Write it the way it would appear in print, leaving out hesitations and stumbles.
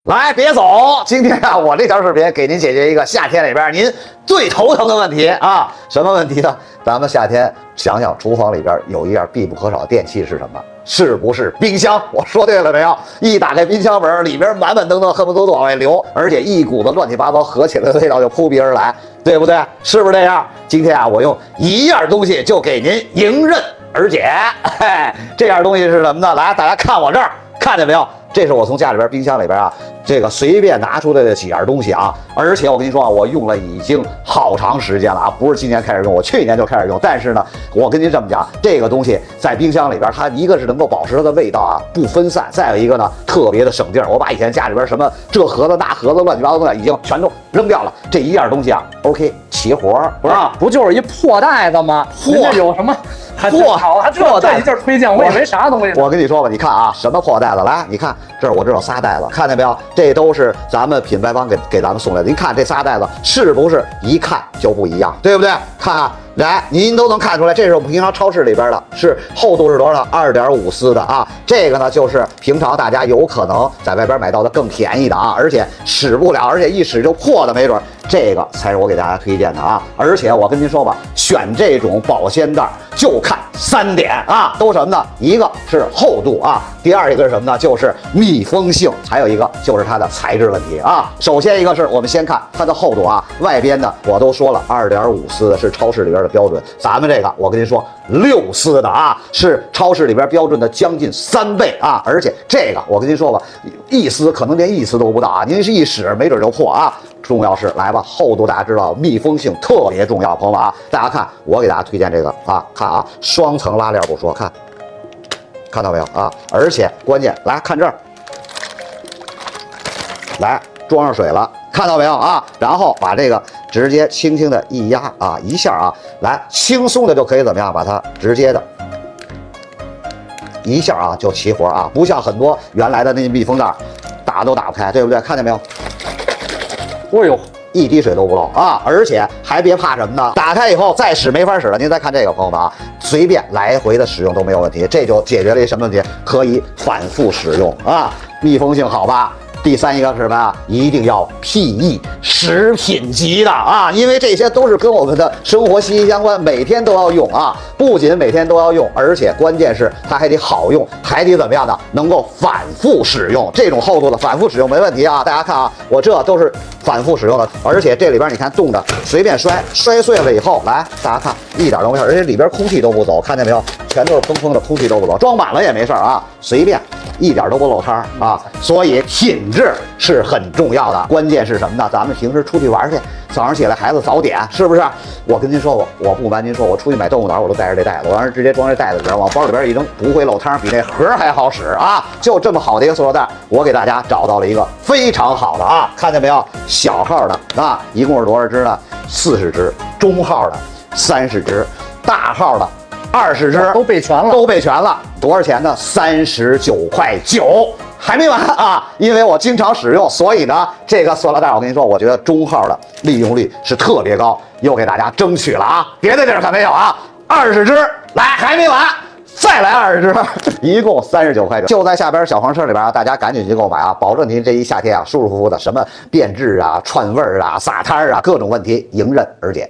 来，别走！今天啊，我这条视频给您解决一个夏天里边您最头疼的问题啊！什么问题呢？咱们夏天想想，厨房里边有一样必不可少的电器是什么？是不是冰箱？我说对了没有？一打开冰箱门，里边满满登登，恨不得都往外流，而且一股子乱七八糟合起来的味道就扑鼻而来，对不对？是不是这样？今天啊，我用一样东西就给您迎刃而解。这样东西是什么呢？来，大家看我这儿，看见没有？这是我从家里边冰箱里边啊，这个随便拿出来的几样东西啊，而且我跟你说啊，我用了已经好长时间了啊，不是今年开始用，我去年就开始用。但是呢，我跟您这么讲，这个东西在冰箱里边，它一个是能够保持它的味道啊不分散，再有一个呢特别的省劲儿。我把以前家里边什么这盒子那盒子乱七八糟的已经全都扔掉了，这一样东西啊 ，OK 齐活，不是、不就是一破袋子吗？这有什么？破好，还这一劲推荐，我以为啥东西？我跟你说吧，你看啊，什么破袋子？来，你看这儿我这有仨袋子，看见没有？这都是咱们品牌方给咱们送来的。您看这仨袋子是不是一看就不一样，对不对？看啊，来，您都能看出来，这是我们平常超市里边的，是厚度是多少？2.5丝的啊。这个呢，就是平常大家有可能在外边买到的更便宜的啊，而且使不了，而且一使就破的，没准。这个才是我给大家推荐的啊！而且我跟您说吧，选这种保鲜袋就看3点啊，都什么呢？一个是厚度啊，第二一个是什么呢？就是密封性，还有一个就是它的材质问题啊。首先一个是我们先看它的厚度啊，外边呢我都说了2.5丝的是超市里边的标准，咱们这个我跟您说6丝的啊，是超市里边标准的将近3倍啊！而且这个我跟您说吧，1丝可能连1丝都不到啊，您是一使没准就破啊。重要是来吧，厚度大家知道，密封性特别重要，朋友们啊，大家看，我给大家推荐这个啊，看啊，双层拉链不说，看到没有啊？而且关键来看这儿，来装上水了，看到没有啊？然后把这个直接轻轻的一压啊，一下啊，来轻松的就可以怎么样？把它直接的。一下啊就齐活啊，不像很多原来的那密封袋打都打不开，对不对？看见没有？哎呦，一滴水都不漏啊！而且还别怕什么呢？打开以后再使没法使了。您再看这个，朋友们啊，随便来回的使用都没有问题，这就解决了一什么问题？可以反复使用啊，密封性好吧？第三一个是什么啊？一定要 PE 食品级的啊，因为这些都是跟我们的生活息息相关，每天都要用啊。不仅每天都要用，而且关键是它还得好用，还得怎么样呢？能够反复使用。这种厚度的反复使用没问题啊。大家看啊，我这都是反复使用的，而且这里边你看冻的，随便摔碎了以后，来大家看一点都没事，而且里边空气都不走，看见没有？全都是通风的，空气都不走，装满了也没事啊，随便。一点都不漏汤啊，所以品质是很重要的。关键是什么呢？咱们平时出去玩去，早上起来孩子早点，是不是？我跟您说，我不瞒您说，我出去买豆腐脑，我都带着这袋子，我让人直接装这袋子里边，往包里边一扔，不会漏汤，比那盒还好使啊！就这么好的一个塑料袋，我给大家找到了一个非常好的啊，看见没有？小号的啊，一共是多少只呢？40只，中号的30只，大号的20只，都备全了，多少钱呢？39.9块，还没完啊！因为我经常使用，所以呢，这个塑料袋我跟你说，我觉得中号的利用率是特别高，又给大家争取了啊！别的地儿可没有啊，20只，来还没完。再来20只，一共39块9，就在下边小黄车里边啊，大家赶紧去购买啊，保证您这一夏天啊舒舒服服的，什么变质啊、串味儿啊、撒摊儿啊，各种问题迎刃而解。